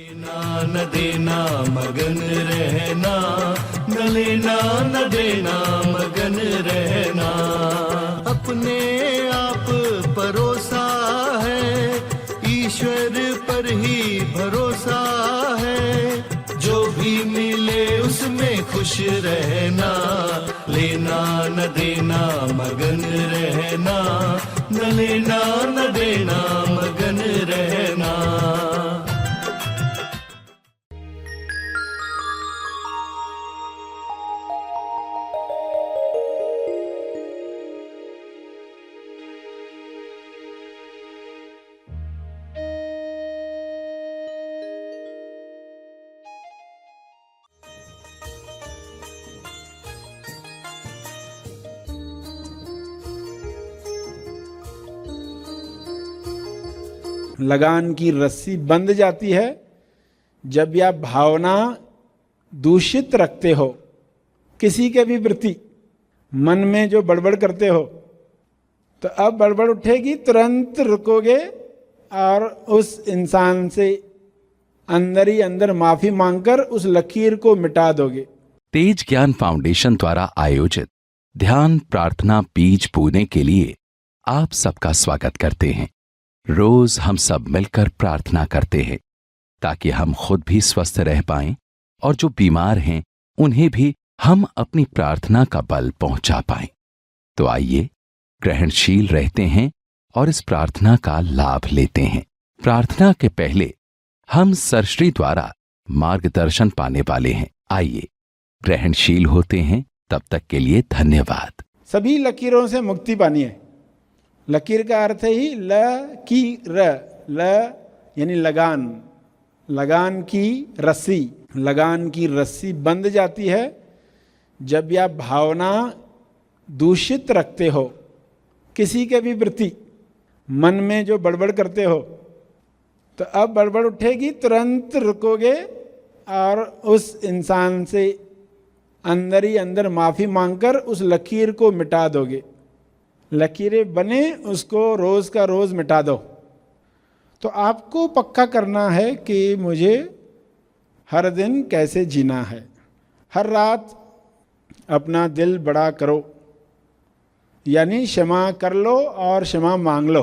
लेना न देना मगन रहना, न लेना न देना मगन रहना। अपने आप परोसा है, ईश्वर पर ही भरोसा है। जो भी मिले उसमें खुश रहना, लेना न देना मगन रहना, न लेना न देना मगन रहना। लगान की रस्सी बंध जाती है जब यह भावना दूषित रखते हो, किसी के भी प्रति मन में जो बड़बड़ करते हो, तो अब बड़बड़ उठेगी तुरंत रुकोगे और उस इंसान से अंदर ही अंदर माफी मांगकर उस लकीर को मिटा दोगे। तेज ज्ञान फाउंडेशन द्वारा आयोजित ध्यान प्रार्थना बीज बोने के लिए आप सबका स्वागत करते हैं। रोज हम सब मिलकर प्रार्थना करते हैं ताकि हम खुद भी स्वस्थ रह पाएं और जो बीमार हैं उन्हें भी हम अपनी प्रार्थना का बल पहुंचा पाएं। तो आइए ग्रहणशील रहते हैं और इस प्रार्थना का लाभ लेते हैं। प्रार्थना के पहले हम सरश्री द्वारा मार्गदर्शन पाने वाले हैं। आइए ग्रहणशील होते हैं। तब तक के लिए धन्यवाद। सभी लकीरों से मुक्ति पानी है। लकीर का अर्थ ही ल यानी लगान, लगान की रस्सी। लगान की रस्सी बंध जाती है जब यह भावना दूषित रखते हो, किसी के भी प्रति मन में जो बड़बड़ करते हो, तो अब बड़बड़ उठेगी तुरंत रुकोगे और उस इंसान से अंदर ही अंदर माफी मांगकर उस लकीर को मिटा दोगे। लकीरें बने उसको रोज का रोज मिटा दो। तो आपको पक्का करना है कि मुझे हर दिन कैसे जीना है। हर रात अपना दिल बड़ा करो, यानी क्षमा कर लो और क्षमा मांग लो।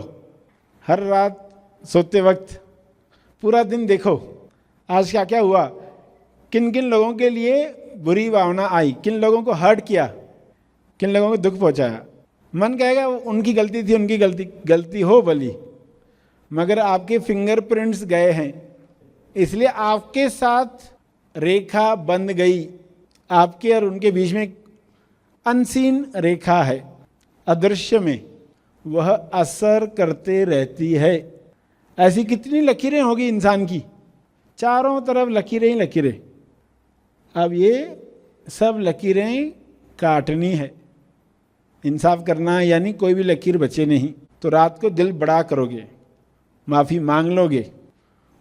हर रात सोते वक्त पूरा दिन देखो आज क्या क्या हुआ, किन किन लोगों के लिए बुरी भावना आई, किन लोगों को हर्ट किया, किन लोगों को दुख पहुंचाया। मन कहेगा उनकी गलती थी, उनकी गलती हो भली, मगर आपके फिंगरप्रिंट्स गए हैं, इसलिए आपके साथ रेखा बंध गई। आपके और उनके बीच में अनसीन रेखा है, अदृश्य में, वह असर करते रहती है। ऐसी कितनी लकीरें होगी इंसान की, चारों तरफ लकीरें ही लकीरें। अब ये सब लकीरें काटनी है, इंसाफ करना है, यानी कोई भी लकीर बचे नहीं। तो रात को दिल बड़ा करोगे, माफ़ी मांग लोगे।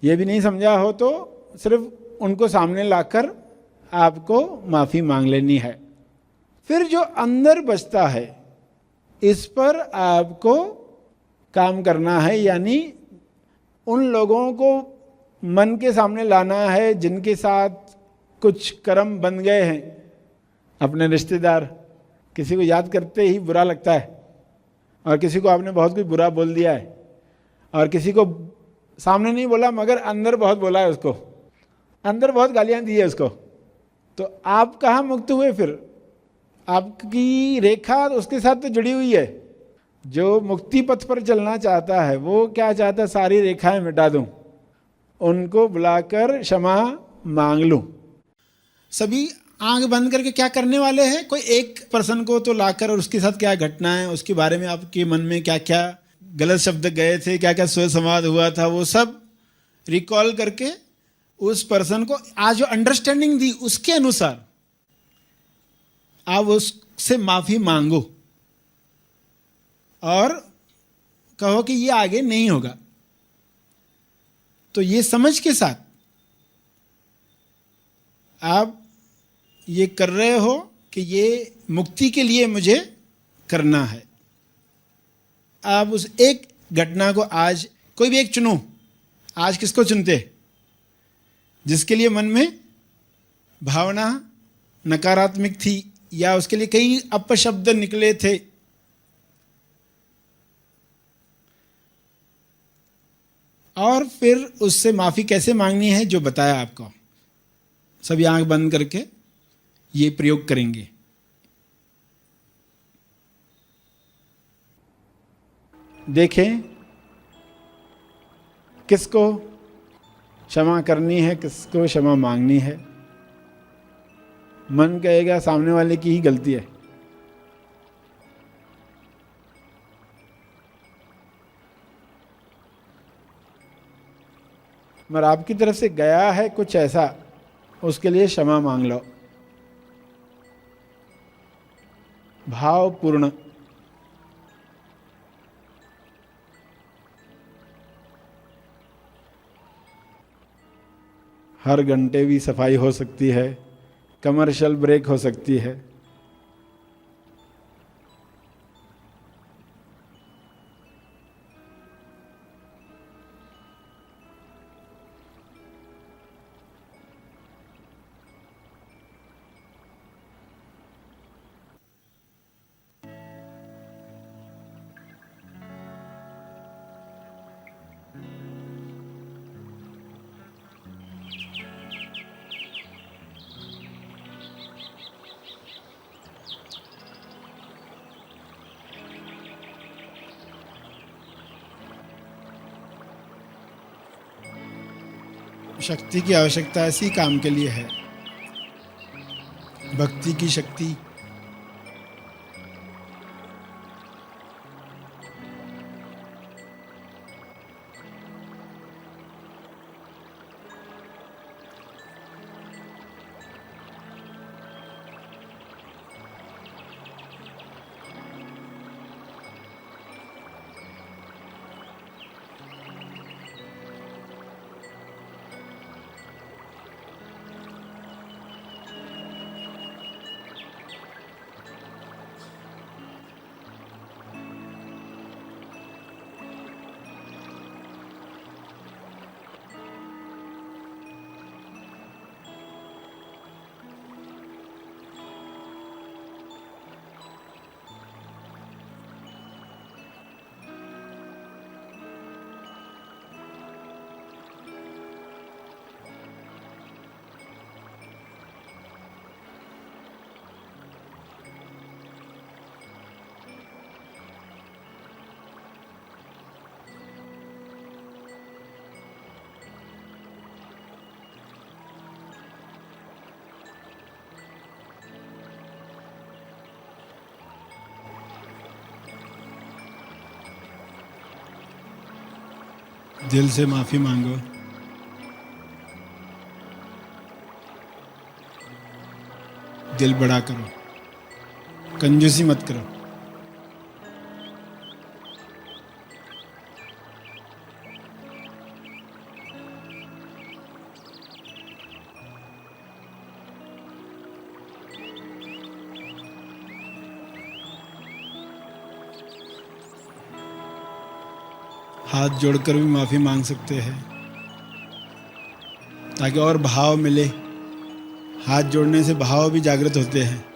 ये भी नहीं समझा हो तो सिर्फ उनको सामने लाकर आपको माफ़ी मांग लेनी है। फिर जो अंदर बचता है इस पर आपको काम करना है, यानी उन लोगों को मन के सामने लाना है जिनके साथ कुछ कर्म बन गए हैं। अपने रिश्तेदार, किसी को याद करते ही बुरा लगता है, और किसी को आपने बहुत कुछ बुरा बोल दिया है, और किसी को सामने नहीं बोला मगर अंदर बहुत बोला है, उसको अंदर बहुत गालियां दी है उसको। तो आप कहाँ मुक्त हुए फिर? आपकी रेखा उसके साथ तो जुड़ी हुई है। जो मुक्ति पथ पर चलना चाहता है वो क्या चाहता है? सारी रेखाएं मिटा दूं, उनको बुलाकर क्षमा मांग लूं। सभी आंख बंद करके क्या करने वाले हैं? कोई एक पर्सन को तो लाकर और उसके साथ क्या घटना है, उसके बारे में आपके मन में क्या क्या गलत शब्द गए थे, क्या क्या स्व संवाद हुआ था, वो सब रिकॉल करके उस पर्सन को आज जो अंडरस्टैंडिंग दी उसके अनुसार आप उससे माफी मांगो और कहो कि ये आगे नहीं होगा। तो ये समझ के साथ आप ये कर रहे हो कि ये मुक्ति के लिए मुझे करना है। आप उस एक घटना को आज कोई भी एक चुनो। आज किसको चुनते? जिसके लिए मन में भावना नकारात्मक थी या उसके लिए कई अपशब्द निकले थे, और फिर उससे माफी कैसे मांगनी है जो बताया आपको। सभी आंख बंद करके ये प्रयोग करेंगे। देखें किसको क्षमा करनी है, किसको क्षमा मांगनी है। मन कहेगा सामने वाले की ही गलती है, मगर आपकी तरफ से गया है कुछ ऐसा, उसके लिए क्षमा मांग लो भावपूर्ण। हर घंटे भी सफाई हो सकती है, कमर्शियल ब्रेक हो सकती है। शक्ति की आवश्यकता इसी काम के लिए है, भक्ति की शक्ति। दिल से माफी मांगो। दिल बड़ा करो, कंजूसी मत करो। हाथ जोड़कर भी माफी मांग सकते हैं ताकि और भाव मिले। हाथ जोड़ने से भाव भी जागृत होते हैं।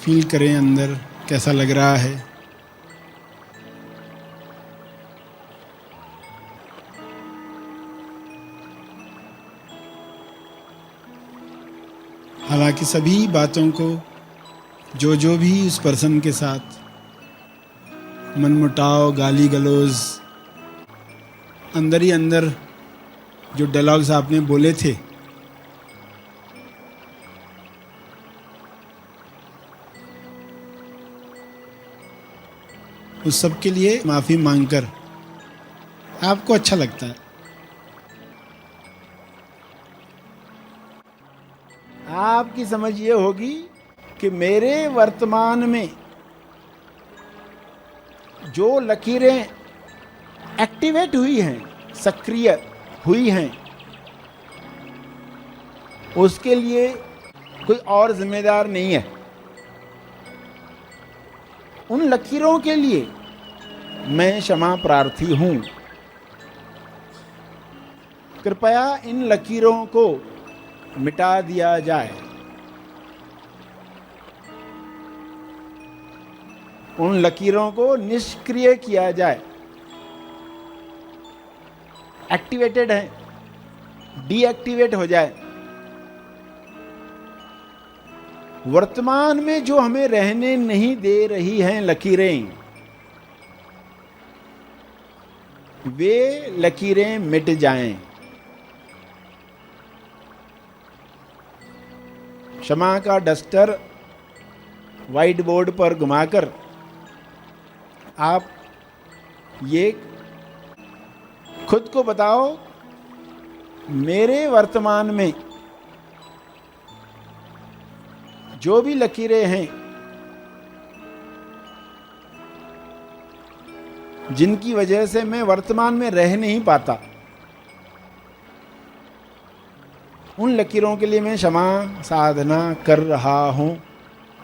फील करें अंदर कैसा लग रहा है। हालांकि सभी बातों को जो भी उस पर्सन के साथ मनमुटाव, गाली गलौज, अंदर ही अंदर जो डायलॉग्स आपने बोले थे, उस सब के लिए माफ़ी मांगकर आपको अच्छा लगता है। आपकी समझ ये होगी कि मेरे वर्तमान में जो लकीरें एक्टिवेट हुई हैं, सक्रिय हुई हैं, उसके लिए कोई और जिम्मेदार नहीं है। उन लकीरों के लिए मैं क्षमा प्रार्थी हूं। कृपया इन लकीरों को मिटा दिया जाए। उन लकीरों को निष्क्रिय किया जाए। एक्टिवेटेड है, डीएक्टिवेट हो जाए। वर्तमान में जो हमें रहने नहीं दे रही हैं लकीरें, वे लकीरें मिट जाएं। क्षमा का डस्टर व्हाइट बोर्ड पर घुमाकर आप ये खुद को बताओ, मेरे वर्तमान में जो भी लकीरें हैं जिनकी वजह से मैं वर्तमान में रह नहीं पाता, उन लकीरों के लिए मैं क्षमा साधना कर रहा हूं,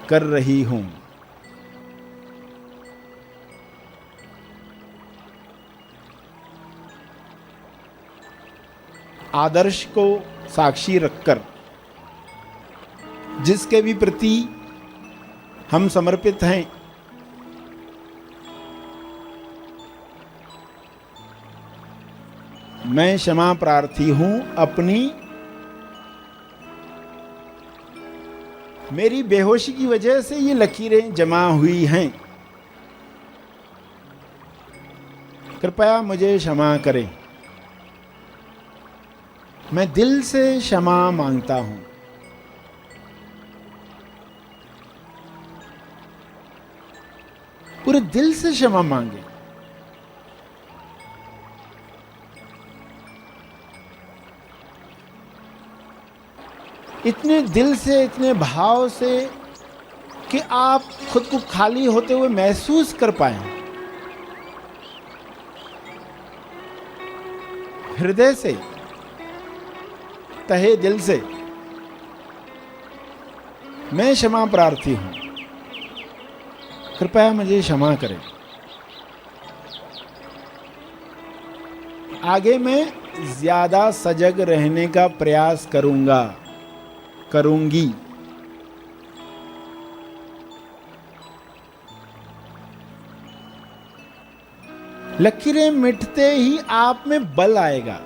कर रही हूं। आदर्श को साक्षी रखकर जिसके भी प्रति हम समर्पित हैं, मैं क्षमा प्रार्थी हूं। अपनी मेरी बेहोशी की वजह से ये लकीरें जमा हुई हैं, कृपया मुझे क्षमा करें। मैं दिल से क्षमा मांगता हूं। पूरे दिल से क्षमा मांगे। इतने दिल से, इतने भाव से कि आप खुद को खाली होते हुए महसूस कर पाएं। हृदय से, तहे दिल से मैं क्षमा प्रार्थी हूं, कृपया मुझे क्षमा करें। आगे मैं ज्यादा सजग रहने का प्रयास करूंगा, करूंगी। लकीरें मिटते ही आप में बल आएगा,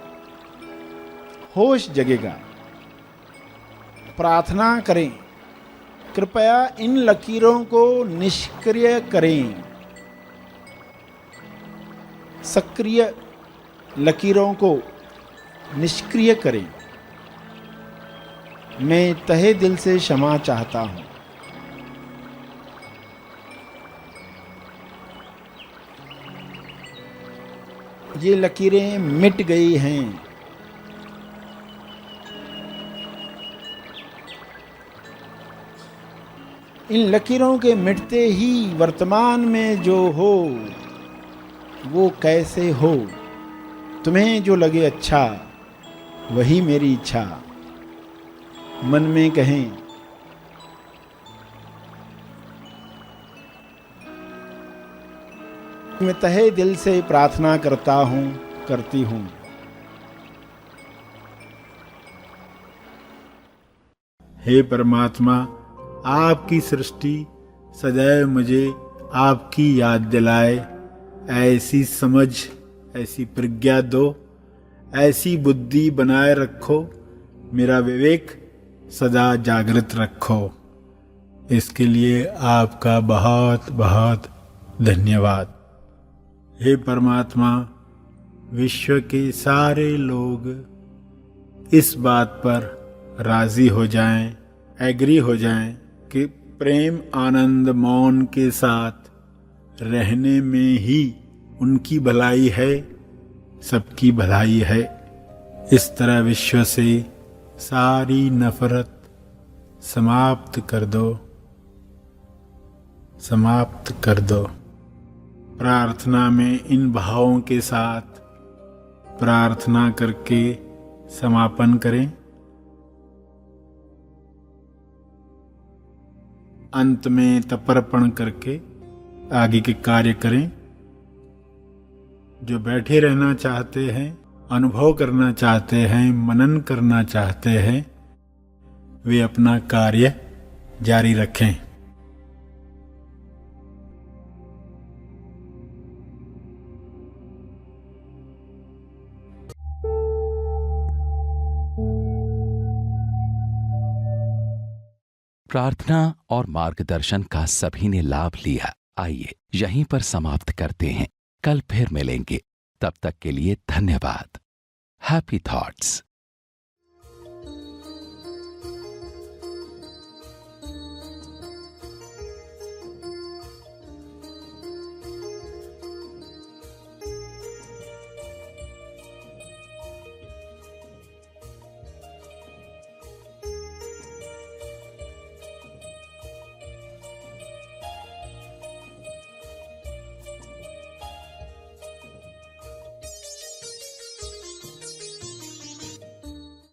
होश जगेगा। प्रार्थना करें, कृपया इन लकीरों को निष्क्रिय करें। सक्रिय लकीरों को निष्क्रिय करें। मैं तहे दिल से क्षमा चाहता हूं। ये लकीरें मिट गई हैं। इन लकीरों के मिटते ही वर्तमान में जो हो वो कैसे हो, तुम्हें जो लगे अच्छा वही मेरी इच्छा। मन में कहें, मैं तहे दिल से प्रार्थना करता हूं, करती हूं। हे परमात्मा, आपकी सृष्टि सदैव मुझे आपकी याद दिलाए। ऐसी समझ, ऐसी प्रज्ञा दो, ऐसी बुद्धि बनाए रखो, मेरा विवेक सदा जागृत रखो। इसके लिए आपका बहुत बहुत धन्यवाद। हे परमात्मा, विश्व के सारे लोग इस बात पर राजी हो जाएं, एग्री हो जाएं कि प्रेम आनंद मौन के साथ रहने में ही उनकी भलाई है, सबकी भलाई है। इस तरह विश्व से सारी नफरत समाप्त कर दो, समाप्त कर दो। प्रार्थना में इन भावों के साथ प्रार्थना करके समापन करें। अंत में तर्पण करके आगे के कार्य करें। जो बैठे रहना चाहते हैं, अनुभव करना चाहते हैं, मनन करना चाहते हैं, वे अपना कार्य जारी रखें। प्रार्थना और मार्गदर्शन का सभी ने लाभ लिया। आइए यहीं पर समाप्त करते हैं। कल फिर मिलेंगे। तब तक के लिए धन्यवाद। Happy thoughts.